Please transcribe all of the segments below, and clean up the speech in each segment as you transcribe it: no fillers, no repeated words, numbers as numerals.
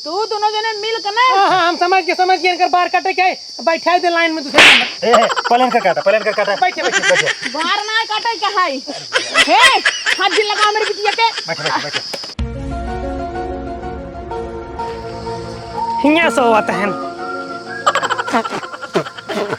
तू दोनों जने मिल के ना। हां हम समझ के इनकर बाहर काटे के बैठा दे लाइन में दूसरे नंबर। ए प्लेन कर काटा बैठे बाहर ना काटे के हाय। हे हाथ भी लगा मेरे बिटिया के। बैठ हिया सो आता है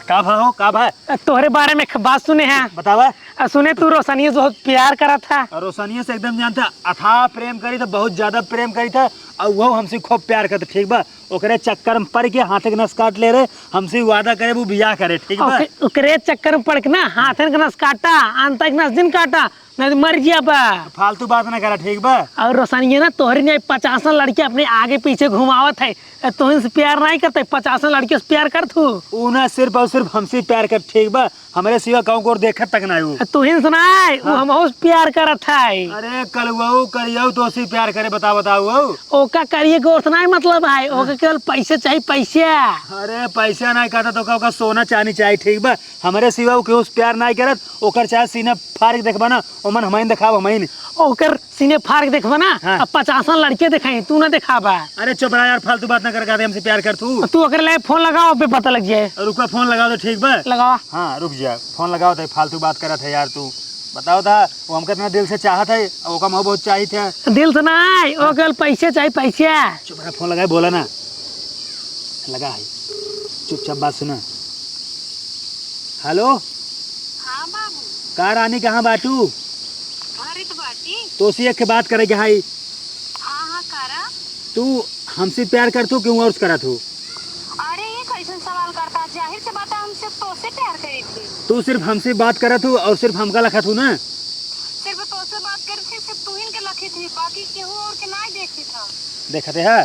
का भाई तोहरे बारे में बात सुने हैं। बतावा। सुने तू रोशनी बहुत प्यार करा था। रोशनिया से एकदम जानता अथाह प्रेम करी था, बहुत ज्यादा प्रेम करी था और वो हमसे खूब प्यार करते। ठीक बा ओकरे चक्कर में पड़ के हाथ के नस काट ले रहे, हमसे वादा करे वो बियाह करे। ठीक बा ओकरे चक्कर में पड़ के ना हाथ के नस काटा, अंत के नस दिन काटा, नहीं मर गया बा। फालतू बात ना करा। ठीक बा और रोशनी ना तोहरी ने 50 लड़के अपने आगे पीछे घुमावत है, तुम से प्यार नहीं करते, 50 लड़के से प्यार कर तू। ना सिर्फ और सिर्फ हमसे प्यार कर। ठीक बा हमारे सिवा कहूँ को देखत तक ना हो। तू ही सुनाए वो हम प्यार करत है। अरे कल वो करियो तो उसी प्यार करे। बताओ ओका करिए गोश्त नहीं मतलब है, ओका केवल पैसे चाहिए पैसा। अरे पैसा नहीं कहता तो का सोना चांदी चाहिए। ठीक बा हमारे सिवा वो केहू प्यार नहीं करत। ओकर चाहे सीना फाड़ के देखबा ना ओमन हमाइन देखाब हमाइन। ओकर सीने फाड़ के देखबा ना हाँ। 50 लड़के दिखाई तू ना दिखाबा। अरे चुप रहा यार, फालतू बात ना कर। हमसे प्यार कर तू अगर ले फोन लगाओ पे पता लग जाए। रुका फोन लगाओ तो। ठीक बा लगाओ। हाँ रुक जा फोन लगाओ तो। फालतू बात करा था यार तू। बताओ था वो हमको इतना दिल से चाहत है, ओका मोह बहुत चाहिए थे। दिल से नहीं ओ केवल पैसे चाहिए पैसा। चुप रहा, फोन लगाए बोला ना लगा है। चुपचाप बात सुना। हेलो हां बाबू। का रानी कहाँ बाटू? अरे तो बाटी। तो उसी के बात करे के हाई। हां करा। तू हमसे प्यार कर तू क्यों और करा तू? अरे ये कैसे सवाल करता, जाहिर सी बात है हम सिर्फ तो से प्यार करी थी। तू सिर्फ हमसे बात करा तू और सिर्फ हमका लखा तू ना। सिर्फ तो से बात करी थी, सिर्फ तू ही के लखी थी, बाकी केहू और के नहीं देखी था। देखते है।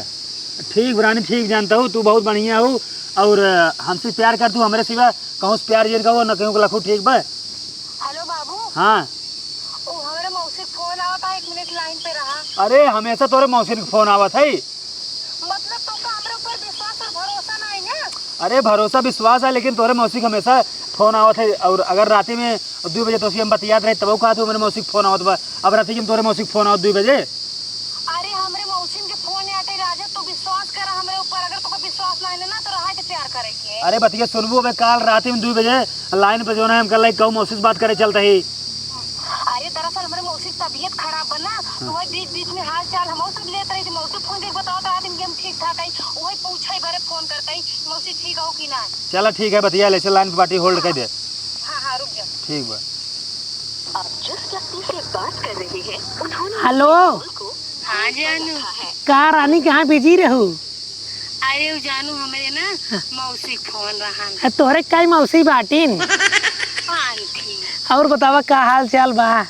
ठीक रानी ठीक जानता हूँ तू बहुत बढ़िया हो और हमसे प्यार कर तू हमारे सिवा कहूँ प्यार जिन कहो न कहूँ को लखू। ठीक बा। हेलो बाबू। हाँ ओ हमारे मौसी फोन आवता है, 1 मिनट लाइन पे रहा। अरे हमेशा तोरे मौसी के फोन आवत है। मतलब तो का हमरे ऊपर विश्वास और भरोसा नहीं ना। अरे भरोसा विश्वास है लेकिन तोरे मौसी का हमेशा फोन आवत है। और अगर रात में 2 बजे तो हम बतियात रहे तब कहा तू मेरे मौसी फोन आवत बा। अब रात में तोरे मौसी फोन आवत 2 बजे। अरे हमरे मौसी के फोन आते राजा तो विश्वास कर हमरे ऊपर। अगर तो विश्वास नहीं ना तो रहा के प्यार करे के। अरे बतिया सुनबू अब काल रात में 2 बजे लाइन पे जो है हम कल कहूँ मौसी से बात करे चलता ही। अरे दरअसल हमारे मौसी की तबीयत खराब बना तो वही बीच बीच में हाल चाल हम सब लेते रही थी। मौसी फोन के बताओ तो आदमी हम ठीक ठाक है, वही पूछे बारे फोन करते ही मौसी ठीक हो कि ना। चला ठीक है बतिया ले लाइन पे बाटी होल्ड कर दे। हाँ रुक जा। ठीक बा। आप जिस व्यक्ति से बात कर रहे हैं उन्होंने हेलो। हाँ जानू। का रानी कहाँ बिजी रहू? अरे जानू हमारे ना मौसी फोन रहा। तोहरे कई मौसी बाटीन। आंटी और बतावा का हाल चाल बा?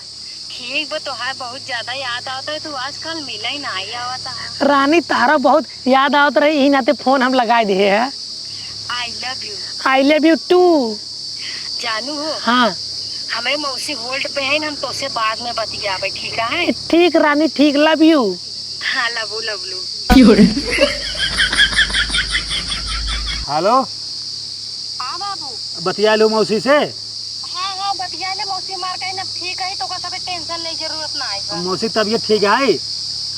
ठीक बा। तोहार बहुत ज्यादा याद आता है, तू आजकल मिला ही नहीं आवता है। रानी तारा बहुत याद आवत रही, यही नाते फोन हम लगा दिए है। I love you. I love you too. जानू हो हाँ हमारे मौसी होल्ड पे है ना, हम तो से बाद में बतियाबे। ठीक है? ठीक रानी ठीक, लव यू। हाँ लवू लवलू। हेलो हाँ बाबू। बतिया लो मौसी से। हाँ बतिया ले मौसी मार के ना ठीक है तो सब टेंशन नहीं जरूरत ना है। मौसी तबीयत ठीक है?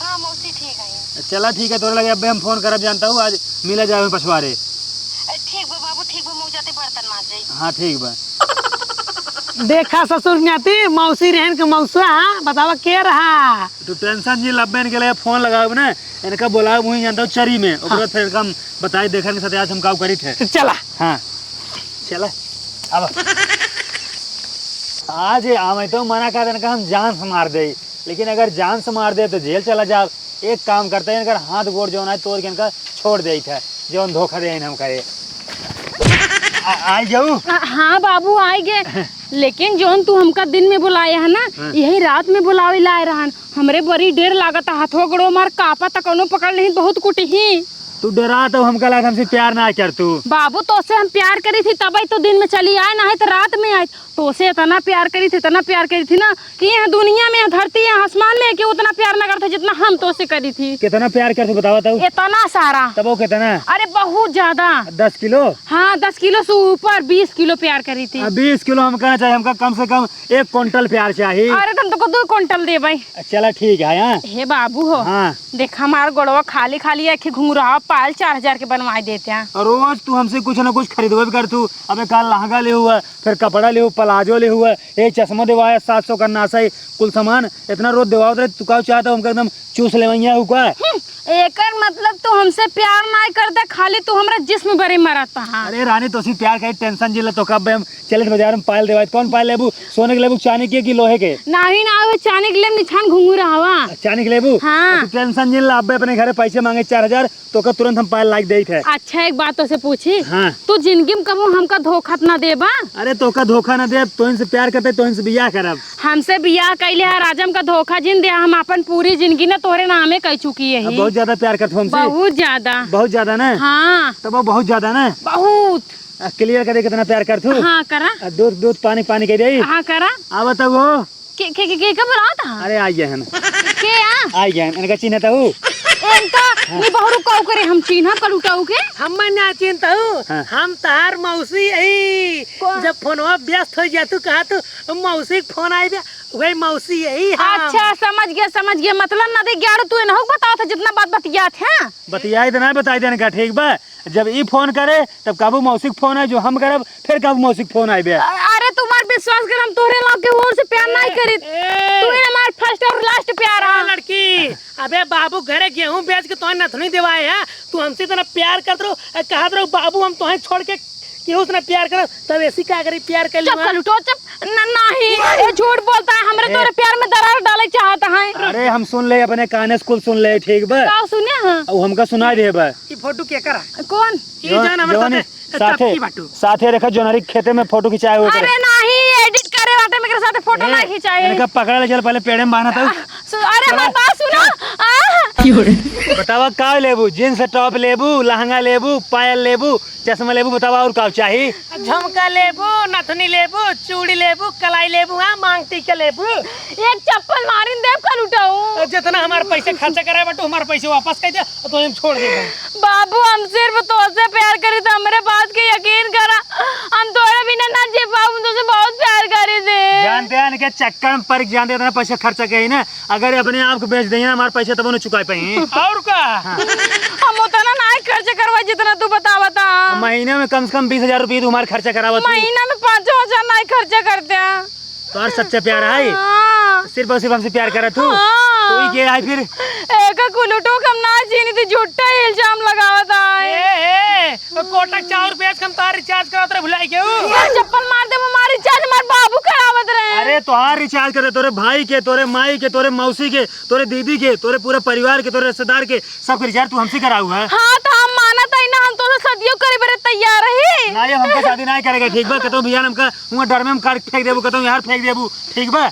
हाँ मौसी ठीक है। चला ठीक है तोरे लगे अब हम फोन करब जानता हूँ आज मिला जाए पछवारे। ठीक बा बाबू ठीक बा, मुँह जाते बर्तन मार जाए। हाँ ठीक बा। देखा ससुर न्याती मौसी रहन के मौसा। हाँ बतावा के रहा? तो टेंशन जी लब्बे के लिए फोन लगाओ ना इनका बोला मुझे जानता हूँ चरी में ओकरा फिर हम बताए देखन के साथ आज हम काम करी थे। चला हाँ चला अब आज आम तो मना कर देने का हम जान से मार दे, लेकिन अगर जान से मार दे तो जेल चला जाओ। एक काम करते हैं अगर हाथ गोड़ जो है तोड़ के इनका छोड़ दे था जो धोखा दे हम करे। आ जाऊ। हाँ बाबू आए गए, लेकिन जोन तू हमका दिन में बुलाया है ना यही रात में बुलावे लाए रहन। हमरे बड़ी देर लागत हाथों गड़ो मार कापा तक कोनो पकड़ नहीं बहुत कुटी ही। तू डरा तो हमका लगा हमसे प्यार ना कर तू। बाबू तो से हम प्यार करी थी तभी तो दिन में चली आए ना है तो रात में आए। तो से इतना प्यार करी थी ना कि यहाँ दुनिया में धरती है आसमान में कि उतना प्यार ना करते जितना हम तो से करी थी। कितना प्यार करते बतावा तू। इतना सारा। तब वो कितना? अरे बहुत ज्यादा। 10 किलो? हाँ 10 किलो से ऊपर 20 किलो प्यार करी थी। 20 किलो हम कहना चाहिए, हमका कम से कम 1 क्विंटल प्यार चाहिए। अरे तुम तो 2 क्विंटल दे भाई। चला ठीक है। यहाँ हे बाबू हो हाँ देख हमारा गोड़वा खाली खाली है कि घुंघरा पाल 4000 के बनवा देते हैं। और रोज तू हमसे कुछ ना कुछ खरीदवे भी कर तू। अबे कल लहंगा ले हुआ, फिर कपड़ा ले हुआ, प्लाजो ले हुआ, एक चश्मा देवाया 700 का नासा ही कुल सामान इतना रोज देवा रहे। तू का चाहता हमका एकदम चूस ले हुआ। एकर मतलब तू हमसे प्यार नहीं करता, खाली तू हमरा जिस्म बरे मरता है। अरे रानी तो प्यार का टेंशन जिला तो कब हम चले बाजार में पायल देवा। कौन पायल लेबू? सोने के लेबू, चांदी के कि लोहे के? नहीं ना वो चांदी के लिए निछान घुंघरा हवा। चांदी के लेबू? हाँ। तो टेंशन जिला अब अपने घरे पैसे मांगे 4000 तो का तुरंत हम पायल लाइक दे थे। अच्छा एक बात तो से पूछी। हाँ। तू जिंदगी में कबो हमका धोखा ना देबा? अरे तो का धोखा ना दे, तो इनसे प्यार करते तो इनसे बियाह करब। हमसे बियाह कैले है राजम का धोखा जिन दे। हम अपन पूरी जिंदगी ना तोरे नामे कह चुकी है। बहुत ज्यादा प्यार करते हमसे। बहुत ज्यादा। बहुत ज्यादा ना? हाँ तब वो बहुत ज्यादा ना? बहुत। क्लियर करे कितना प्यार कर तू। हाँ करा। दूध पानी पानी कह दे। हाँ करा। अब तब वो के कब रात है? अरे आ गए हैं के आ गए हैं इनका चिन्ह था वो। इनका ये बहुरू कौ करे हम चिन्ह कर उठाऊ के। हम ना चिंता हूँ। हाँ। हम तार मौसी यही जब फोनवा व्यस्त हो जातू कहा तो मौसी के फोन आई वही मौसी यही। अच्छा समझ गया मतलब ना दे ग्यारह तू ना बताओ था जितना बात बतिया थे। बतियाई तो ना बताई देने का ठीक बा। जब ई फोन करे तब काबू मौसी के फोन है जो हम करब, फिर काबू मौसी के फोन आई बे। अरे तुम्हार विश्वास कर हम तोरे लाग के और से प्यार नहीं करी। तू ही हमार फर्स्ट और लास्ट प्यार है। लड़की अबे बाबू घरे गेहूं बेच के तो नथनी दिवाए है। तू हमसे इतना प्यार करत रहो, कहत रहो बाबू हम तो छोड़ के केहू से प्यार कर तब ऐसी क्या करी प्यार कर चुप लुटो चुप नहीं ये झूठ बोलता है। हमरे तोरे प्यार में दरार डाले चाहता है। अरे हम सुन ले अपने काने स्कूल सुन ले ठीक बा। का सुने हां अब हमका सुनाई दे बा। ई फोटो के करा कौन ई जान हमरे साथे रेखा जोनारी खेते में फोटो खिंचाए हुए। अरे नहीं एडिट करे वाटे मेरे साथ फोटो नहीं खिंचाए। इनका पकड़ा ले चल पहले पेड़े में बांधा था। अरे मैं बात सुनो। बतावा का लेबू? जींस टॉप लेबू, लहंगा लेबू, पायल लेबू, चश्मा लेबू, बतावा और का चाहिए? झुमका लेबू, नथनी लेबू, चूड़ी लेबू, कलाई लेबू, हां मांगटी के लेबू। एक चप्पल मारिन देव कर उठाऊं। जितना हमारे पैसे खर्चा कराए बटू हमारे पैसे वापस कर दे तो हम छोड़ देंगे। बाबू हम सिर्फ तोसे प्यार करे तो हमारे बात के यकीन करा। हम तोरे बिना ना जी पाऊं, तुझसे बहुत प्यार करे थे। जानते हैं इनके चक्कर में पर जानते इतना पैसा खर्चा कहीं ना, अगर अपने आप को बेच देंगे ना हमारे पैसे तब उन्हें चुका पाए। और का हम उतना ना खर्च करवा जितना तू बतावता। महीने में कम से कम 20,000 रुपये तुम्हारे खर्चा करावा। महीना में 5,000 नहीं खर्चा करते हैं। तो सच्चा प्यार है। सिर्फ और सिर्फ हमसे प्यार करा तू। तो ये है फिर एक कुलटो कम ना चीनी थी झूठा इल्जाम लगावता है। कोटक 4 रुपए कम तार रिचार्ज करावत रहे भुलाई के चप्पल मार दे हमारी रिचार्ज हमारे बाबू करावत रहे। अरे तोहार रिचार्ज करे तोरे भाई के, तोरे माई के, तोरे मौसी के, तोरे दीदी के, तोरे पूरे परिवार के, तोरे रिश्तेदार के सब रिचार्ज तू हमसे कराऊ है। हाँ तो हम माना था ना हम तो सदियों करे बरे तैयार है। ना ये हमका शादी नहीं करेगा ठीक बा। कतो भैया हमका हुआ डर में हम काट फेंक देबू, कतो यार फेंक देबू ठीक बा।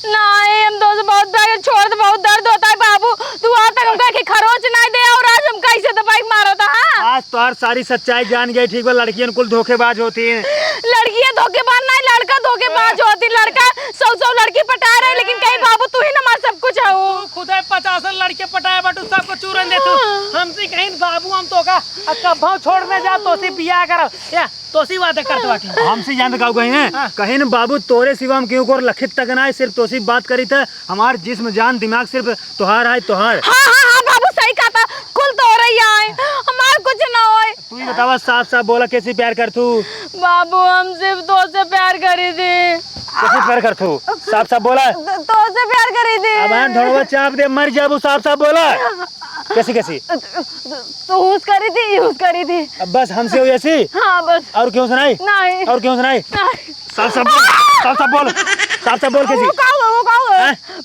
नहीं हम तो बहुत प्यार छोड़ दे, बहुत दर्द होता है बाबू। तू आज तक हमका के खरोच नहीं दे और आज हम कैसे दवाई मारा था। आज तो और सारी सच्चाई जान गई ठीक बा। लड़कियां कुल धोखेबाज होती हैं। लड़कियां धोखेबाज नहीं लड़का धोखेबाज होती। लड़का 100 लड़की पटा रहे लेकिन कहीं बाबू तू ही ना मार सब कुछ है। खुद 50 लड़के पटाए बटू सबको चूरन दे तू हमसे कहीं बाबू हम तो का कब छोड़ने जा तो सी बियाह करो या तोसी वादे करते बाटी। हमसे जान का कहीं है कहीं न बाबू तोरे सिवा हम क्यों को लखित तक ना है। सिर्फ तोसी बात करी था। हमार जिस्म जान दिमाग सिर्फ तोहार है तोहार। हाँ बाबू सही कहा था। कुल तो रही है हमार कुछ ना होए। तू ही बतावा साफ साफ बोला कैसे प्यार कर तू? बाबू हम सिर्फ तो से प्यार करी थी। कैसे प्यार कर तू? साफ साफ बोला। तो से प्यार करी थी। अब ढोलवा चाप दे मर जाबू। साफ साफ बोला कैसी तो यूज करी थी। अब बस हमसे हुई ऐसी। हाँ बस और क्यों सुनाई? नहीं और क्यों सुनाई? साफ साफ बोल। साफ साफ बोल। साफ साफ बोल कैसी? वो का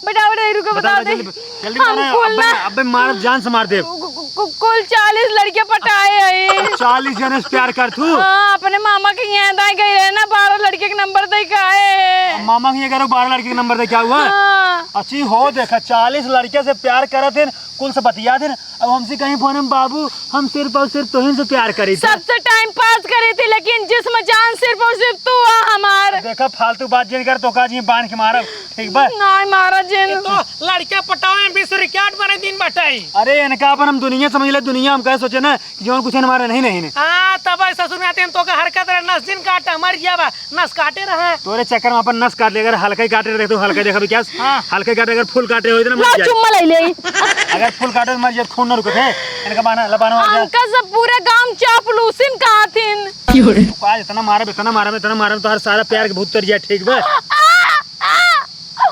बेटा रुको बता दे जल्दी बता। अबे मार जान से मार दे। कुल 40 लड़के पटाए हैं। 40 जने से प्यार कर तू। हाँ, अपने मामा के यहाँ दाई गई रहे ना, 12 लड़के के नंबर दे का है। मामा के करो 12 लड़के के नंबर दे, क्या हुआ? हाँ। अच्छी हो देखा 40 लड़के से प्यार करा थे, कुल से बतिया थे। अब हमसे कहीं फोन में बाबू हम सिर्फ और सिर्फ तुहिन से प्यार करी थे, सबसे टाइम पास करी थी, लेकिन जिसम जान सिर्फ और सिर्फ तू आ हमार। देखा फालतू बात जिन कर तो का जी बांध के मारब, ठीक बा? नहीं मारा जिन। तो लड़के पटाओ में विश्व रिकॉर्ड बने दिन बटाई। अरे इनका अपन हम दुनिया समझ ले, दुनिया हम कह सोचे ना कि जो कुछ हमारे नहीं नहीं हाँ तब ससुर में आते हैं तो का हरकत रहे, नस दिन काटा मर गया बा, नस काटे रहे। तोरे चक्कर में अपन नस काट ले, अगर हल्का ही काटे रहे तो हल्का देखा भी क्या? हाँ। हल्का काटे, अगर फुल काटे हो इतना ला मर जाए। चुम्मा ले ले। अगर फुल काटे तो मर जाए, खून न रुके थे। इनका बाना लबाना हो जाए। हमका सब पूरे गांव चापलूसिन कहा थिन। आज इतना मारा तो हर सारा प्यार के भूत तर जाए, ठीक बा?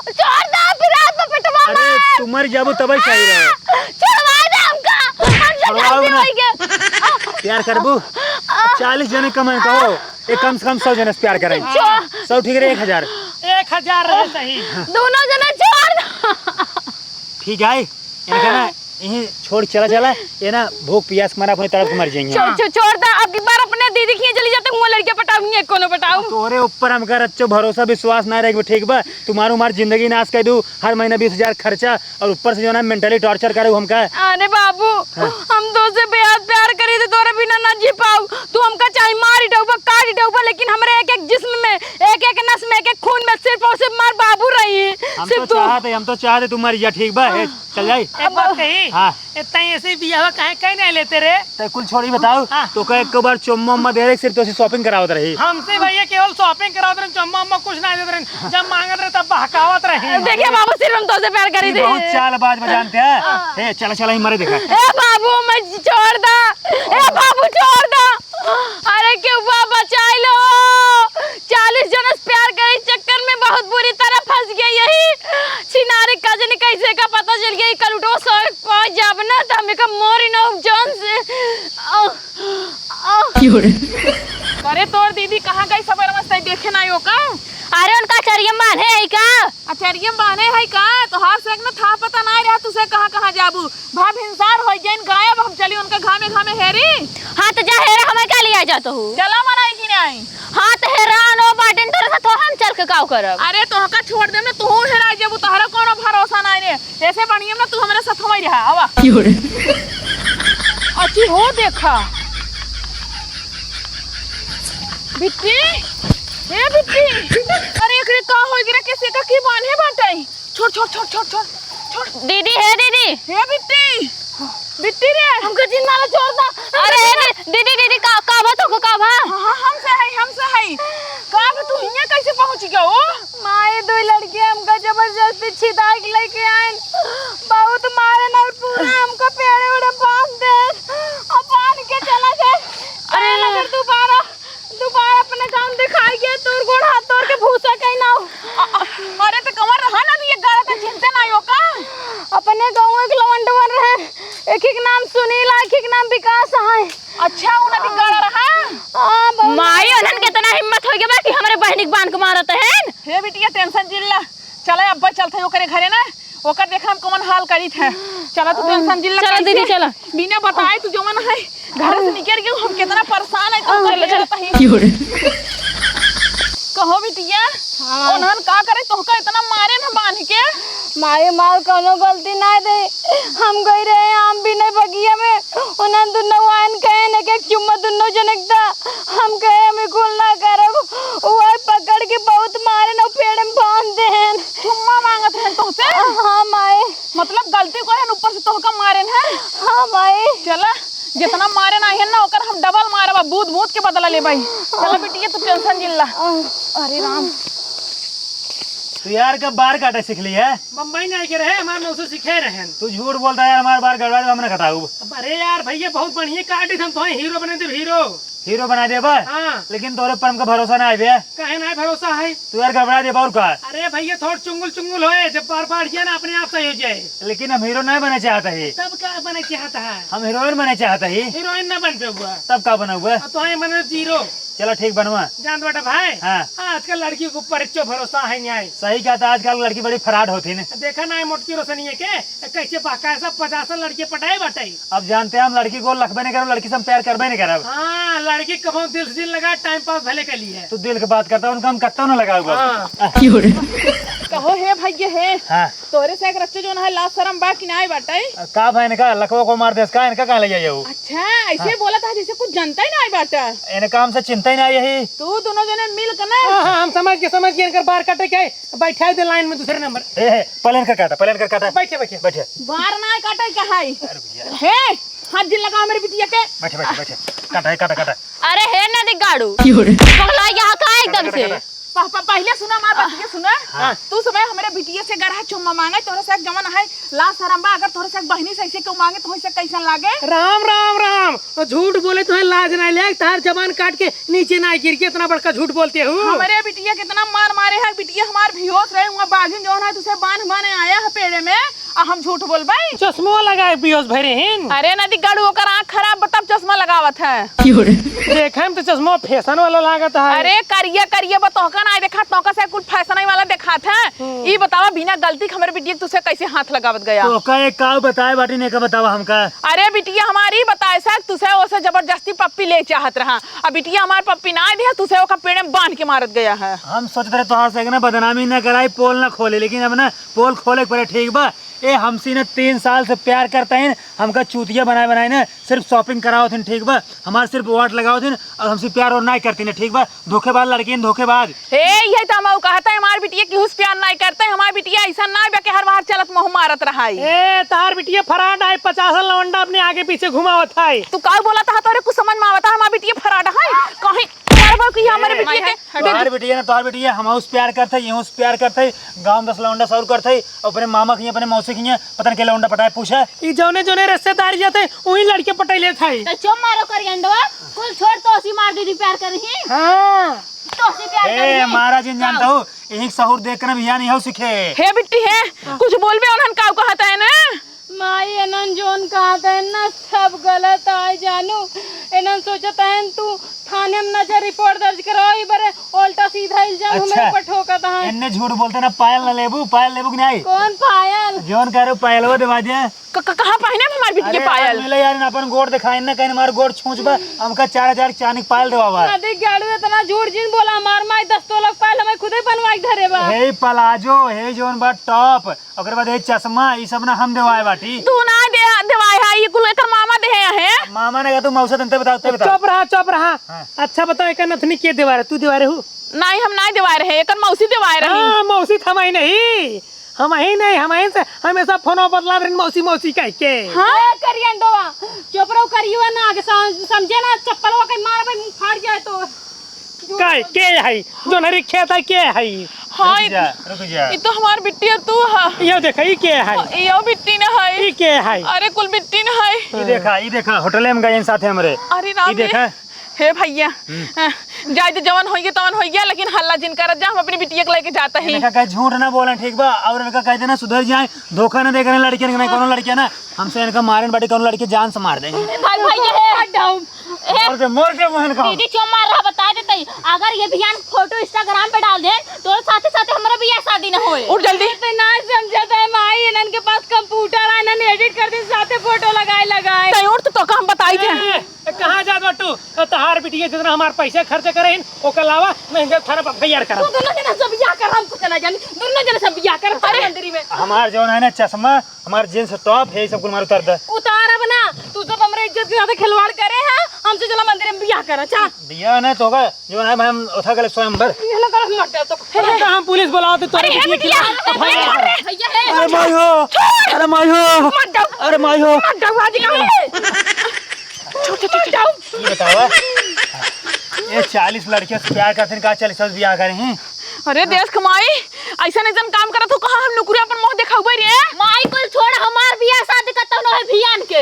छोड़ दे, फिर रात में पिटवा अरे मत। तू मर जाबू तब ही सही रहे। छुड़वा दे हमका, हमसे छुड़वाओ गलती ना। हो गई। प्यार करबू 40 जने कम है कहो, एक कम से कम 100 जने से प्यार करें। 100 ठीक रहे, 1000 1000 रहे सही। दोनों जना छोड़ दो। ठीक है। इनका ना यही छोड़ चला ये ना भूख प्यास मारा अपनी तरफ मर जाएंगे। छोड़ दे, अब की बार अपने दीदी की चली जाते हुए लड़के पटाऊंगी, कोनो पटाऊ। तोरे ऊपर हम कर अच्छो भरोसा विश्वास ना रहेगा, ठीक बा? तुम्हारू हमारी जिंदगी नाश कर दूं, हर महीना 20,000 खर्चा और ऊपर से जो ना मेंटली टॉर्चर करे हम का। अरे बाबू, हम तो से बेहद प्यार करी थे, तोरे बिना ना जी पाऊ। तू हमका चाहे मार डूबा काट डूबा, लेकिन हमरे एक एक जिस्म में, एक एक नस में, एक एक खून में सिर्फ और सिर्फ मार बाबू रही है। हम तो चाहते तू मर जा, ठीक बा? चल जाई। एक बात कही, हाँ। इतना ऐसे बियाह कहीं नहीं लेते रे। तो कुल छोड़ी बताओ। हाँ। तो का एक बार चुम्मा उम्मा दे रहे, सिर्फ तो शॉपिंग करावत रही। हमसे भैया केवल शॉपिंग करावत रहे, चम्मा उम्मा कुछ नहीं देते रहे। जब मांगत रहे तब बहकावत रहे। देखिए बाबू, सिर्फ हम तो से प्यार करी थी। बहुत चालबाज बजानते हैं। चला ही मरे देखा। ए बाबू मैं छोड़ दा, ए बाबू छोड़ दा। अरे क्यों बाबा बचाई लो, 40 जन से प्यार करे चक्कर में बहुत बुरी तरह फंस गई। यही छिनारे कजन कैसे का पता चल गया, कल उठो सर पहुंच जाब ना तो हमें का मोरी नो जान से। अरे तोर दीदी कहाँ गई, सबर मस्त देखे ना यो का? अरे उनका चरिया माने है का? आचार्य बाने है का? तो हाथ से न था पता ना रहा तुसे कहाँ जाबू। भाव हिंसार हो जैन गायब, हम चली उनका घामे हेरी। हाँ तो जा हेरा हमें का लिया जातो हूँ। चला मनाई कि नहीं? हाँ तो हेरा नो बाटन तोरे साथ हम चल के काव करब। अरे तोहका छोड़ देम ना, तू हेरा जेबू, तोहरा कोनो भरोसा नहीं रे। ऐसे बढ़िया ना तू हमारे साथ में रहा। आवा अच्छी हो देखा बिट्टी, ए बिट्टी। अरे एकरे का हो गिरा, किसी का की बांधे बाटई। छोड़ छोड़ छोड़ छोड़ छोड़ छोड़। दीदी है दीदी, हे बिट्टी, बिट्टी रे हमको जिंदा ना छोड़ दा। अरे दीदी दीदी का बात हो का भा? हां हमसे है का तू हिया कैसे पहुंच गया? ओ माए दो लड़के हमका जबरदस्ती छिदा के लेके आए, बहुत मारे ना, पूरा हमका पेड़े उड़े बांध दे और बांध के चला गए। अरे अगर दोबारा अपने काम दिखाई गया तोर गोड़ हाथ तोड़ के भूसा कहीं ना। अरे तो कमर रहा ना, ये गाड़ा तो चिंते ना हो का? अपने गांव एक लवंडवन रहे, एक एक नाम सुनील, एक एक नाम विकास है। अच्छा उन्हें भी गाड़ा रहा? हां माई उन्हन कितना हिम्मत हो गया कि हमरे बहनी के बांध के मारत है। हे बिटिया टेंशन जिल्ला, चला अब चलते ओकरे घरे ना, ओकर देखा हम कौन हाल करी थे। चला तू टेंशन जिल्ला। चला दीदी चला, बिना बताए तू जवन है घर से निकल गए, हम कितना परेशान है। तो चलता है कहो बिटिया, उन्हन का करे तोहका इतना मारे ना बांध के? मारे मार कोनो गलती ना दे, हम गई रहे आम भी नहीं बगिया में, उन्हन दुनो वान कहे न के चुम्मा दुनो जनक दा, हम कहे हमें कुल ना करब, वो पकड़ के बहुत मारे न पेड़ में बांध देन। चुम्मा मांगत है तोसे? हां माए, मतलब गलती को है ऊपर से तोहका मारे है? हां माए। चला जितना मारे ना है ना ओकर हम डबल मारबा, बूद के बदला ले भाई। चला बिटिया तू टेंशन जिल्ला। अरे राम, तू यार कब बार काटे सीख ली है? बम्बई नहीं के रहे, हमारे में उसे सिखे रहे। तू झूठ बोलता है यार, हमारे बार गड़बड़ हमने खताऊ। अरे यार भैया बहुत बढ़िया काटी, हम तो हीरो बने थे। हीरो बना दे बा। हाँ। लेकिन तोरे पर हमका भरोसा ना आए। कहे ना भरोसा है? तू यार गड़बड़ा दे और का? अरे भैया थोड़ा चुंगुल होए, जब बार किया ना अपने आप सही हो जाए। लेकिन हम हीरो नहीं बने चाहता है। तब क्या बने चाहता है? हम हीरोइन बने चाहता है। हीरोइन न बन पे हुआ तब का बना हुआ? तो बने जीरो। चलो ठीक बनवा। जान बेटा भाई हाँ। आजकल लड़की के ऊपर इच्छो भरोसा है नहीं। सही कहता, आजकल लड़की बड़ी फराड होती है। देखा ना मोटकी रोशनी के कैसे बाकायदा 50 लड़के पटाए बाटे। अब जानते हैं हम लड़की को लखबे नहीं करब, लड़की से हम प्यार करबे नहीं करब। हाँ लड़की कभी दिल से दिल लगा टाइम पास भले के लिए। तू दिल की बात करता उनका हम कत्ता ना लगाऊंगा। कहो हे भैया हे हाँ तोरे से एक रच्चे जो है लाश शरम बा कि नहीं बाटे। का भाई इनका लखवा को मार दे, इसका इनका कहाँ ले जाइए वो। अच्छा ऐसे बोला था जैसे कुछ जनता ही नहीं बाटे। इनका हमसे चिंता ही नहीं यही। तू दोनों जने मिल कर ना हाँ हम समझ के इनकर बार काटे के बैठा दे लाइन में दूसरे नंबर। प्लेन का काटा, प्लेन का काटा। बैठे बैठे बैठे बार ना काटे का है हे हाथ दिल लगा मेरे बिटिया के। बैठे बैठे बैठे काटा काटा काटा। अरे हे नदी गाड़ू पगला यहाँ का एकदम से। पहले सुना मार बात के सुना। तू समय हमारे बिटिया से गरहा चुम्मा मांगे तोरे से जमन है ला शरम अगर तोरे से बहनी से ऐसे क्यों मांगे तो से कैसा लागे। राम राम राम झूठ बोले तो लाज नहीं ले, तार जबान काट के नीचे ना गिर के इतना बड़का झूठ बोलते हो। हमारे बिटिया कितना मार मारे है, बिटिया हमार बेहोश रहे हुआ बागिन जो है तुझे बांध बाने आया है पेड़े में और हम झूठ बोल भाई। चश्मो लगाए बेहोश भरे हैं। अरे नदी गाड़ू ओकर आँख खराब बताब चश्मा लगावत है। देखा हम तो चश्मा फैशन वाला लागत है। अरे करिया करिया बतौका ना देखा तौका से कुछ फैशन वाला दिखात है। ये बतावा बिना गलती हमारे बिटिया तुझे कैसे हाथ लगावत गया। तो का एक का बताए बाटी ने का बतावा हमका। अरे बिटिया हमारी बताए सक तुझे ओसे जबरदस्ती पप्पी ले चाहत रहा अब बिटिया हमार पप्पी ना दे तुझे ओका पेड़ में बांध के मारत गया है। हम सोचते रहे तोहार से ना बदनामी न कराई, पोल ना खोले, लेकिन अब ना पोल खोले पड़े। ठीक बा ए हमसे ने 3 साल से प्यार करते हैं, हमका चूतिया बनाए ना सिर्फ शॉपिंग कराओ थे। ठीक बा हमारे सिर्फ वाट लगाओ थे और हमसे प्यार और नहीं करती ना। ठीक बा धोखेबाज लड़की धोखेबाज। हे यही तो हम कहता है हमारी बिटिया की हुस प्यार नहीं करते हमारी बिटिया ऐसा ना के हर बार चलत मोह मारत रहा ए तार बिटिया फराड है, 50 लवंडा अपने आगे पीछे घुमावत है। तू का बोला था तोरे कुछ समझ में आवता हमारी बिटिया फराड है कहीं की हमारे बिटिया के तोहार बिटिया ना तोहार बिटिया हम उस प्यार करते यूं प्यार करते गांव 10 लौंडा सौर करते अपने मामा की अपने मौसी की पता के लौंडा पटाए पूछा ई जौने जौने रिश्तेदार जाते वही लड़के पटाइले थे। तो चुप मारो करियंडवा कुल छोड़ तो उसी मार दीदी प्यार करही। हां तो उसी प्यार करही। ए महाराज इन जानता हूं एक सहूर देखकर भी नहीं हो सीखे। हे बिट्टी है कुछ बोलबे उन्हन का कहता है ना माई एनन जोन कहता है ना सब गलत है जानू। एनन सोचता है तू थाने में नजर रिपोर्ट दर्ज कराओ बारे उल्टा सीधा इल्जाम हमारे पर ठोकता है। इन्ने झूठ बोलते ना पायल ना लेबू, पायल लेबू कि नहीं। कौन पायल जोन कह रहे पायलवा दिवा दे। कहां पहने हमारी बिटिया पायल मिले यार अपन गोड़ दिखाई ना कहीं हमार गोड़ छूंचबा हमका 4000 चांदी पायल देवावा। नदी गाड़ू इतना झूठ जिन बोला हमार माई 10 लाख पायल हमें खुदे बनवाई धरे बा। हे पलाजो हे जोन बा टॉप ओकर बाद हे चश्मा ई सब ना हम देवाए बाटी। तू ना दे देवाए है ये कुल एकर मामा दे है। मामा ने कहा तू मौसा तंते बता। चुप रहा। अच्छा बताओ एक नथनी के दीवार तू दीवार हूँ नहीं हम नहीं दिवाए रहे एकर मौसी दिवाए रही। हां मौसी थमाई नहीं हम ही नहीं हमारे से हमेशा फोन बदला रही मौसी मौसी कह के। हां करियंडवा चुप रहो करियो ना आगे समझे ना चप्पलवा के मार भाई मुंह फाड़ जाए तो काय के है जो नरी खेत है के है। हां रुक जा ये तो हमार बिट्टी तू है। यो देखा ई के है यो बिट्टी न है ई के है। अरे कुल बिट्टी न है। ई देखा होटल में गए साथ हमरे। अरे राम ई देखा हे भैया जाय तो जवान होइए तवन होइए लेकिन हल्ला जिन करत जा हम अपनी बिटिया के लेके जाता ही। इनका कहे झूठ ना बोला ठीक बा और इनका कह देना सुधर जाए धोखा ना देकर लड़कियां नहीं कोनो लड़कियां ना हमसे इनका मारन बाटी कोनो लड़की जान से मार देंगे। भाई भाई मोर के मोहन का दीदी चुप मार रहा बता देते अगर ये भियान फोटो इंस्टाग्राम पे डाल दे तो साथे साथे हमारा भी शादी न होए। उठ जल्दी तो ना समझता है माई इनन के पास कंप्यूटर है इनन एडिट कर दे साथे फोटो लगाए तई उठ तो हम बताई थे कहां जात बट्टू तहार बिटिया जितना हमार पैसा खर्च करेन ओकर अलावा मैं इनका थारा तैयार कर। तू दोनों जने सब बियाह कर हमको चला जाने दोनों जने सब बियाह कर अरे मंदिर में हमार जोन है ना चश्मा हमार जींस टॉप है सब कुल मार उतार दे उतार बना तू सब हमरे इज्जत के साथ खिलवाड़ करे हैं हमसे चला मंदिर में बियाह कर। अच्छा बियाह ना तो होगा जोन है हम उठा के स्वयंवर ये ना कर मत तो हम पुलिस बुलाओ तो तोरे भैया है अरे माई हो अरे माई हो अरे माई हो ये बतावा ये 40 लड़कियों से प्यार करते हैं का 40 से बियाह करे हैं। अरे देश कमाई ऐसा नहीं जन काम करत हो कहां हम नौकरी अपन मोह दिखाउबे रे माई कुल छोड़ हमार बियाह शादी करता न है भियान के।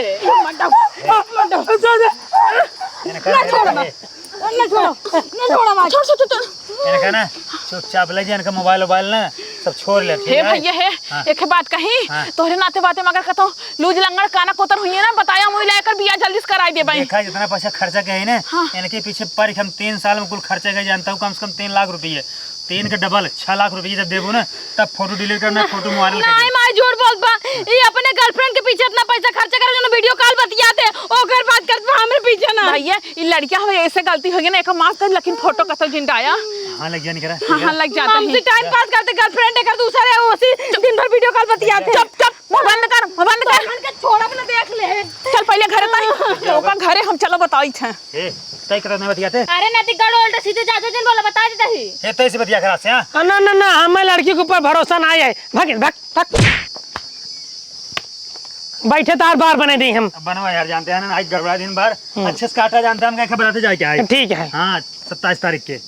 ना छोड़ो मां छोड़ इनका ना चुपचाप ले जाए इनका मोबाइल ना सब छोड़ ले ठीक हे है भैया हे हाँ। एक बात कही हाँ। तोहरे नाते बाते मगर कतो लूज लंगड़ काना कोतर हुई है ना बताया मुझे लेकर बिया जल्दी से कराई दे भाई देखा जितना पैसा खर्चा गए ना हाँ। इनके पीछे पर हम 3 साल में कुल खर्चा गए जानता हूँ कम से कम 3 लाख रुपये 3 के डबल 6 लाख रुपये जब देबो ना तब फोटो डिलीट करना फोटो मोबाइल में नहीं माय झूठ बोल बा ये अपने गर्लफ्रेंड के पीछे इतना पैसा खर्चा करे जो वीडियो कॉल बतियाते ओकर बात करत बा हमरे पीछे ना भैया ये लड़कियां हो ऐसे गलती हो गई ना एक मास तक लेकिन फोटो कतो जिंदाया हाँ लग जाने करा हाँ लग जाता हमसे है टाइम पास करते गर्लफ्रेंड कर दूसरे है उसी दिन भर वीडियो कॉल बतियाते चुप चुप बंद कर मन के छोड़ अपना देख ले चल पहले घरे ताई ओका घरे हम चलो बताई थे ए तय करत नहीं बतियाते अरे नती गड़ उल्टा सीधे जाते दिन बोला बता देता ही ए तय से बतिया करा से हां ना ना ना हमें लड़की के ऊपर भरोसा ना है भाग भाग भाग बैठे तार बार बने दी हम बनवा यार जानते हैं ना आज गड़बड़ा दिन भर अच्छे से काटा जानते हैं हम क्या खबर आते जाए क्या है ठीक है हाँ 27 तारीख के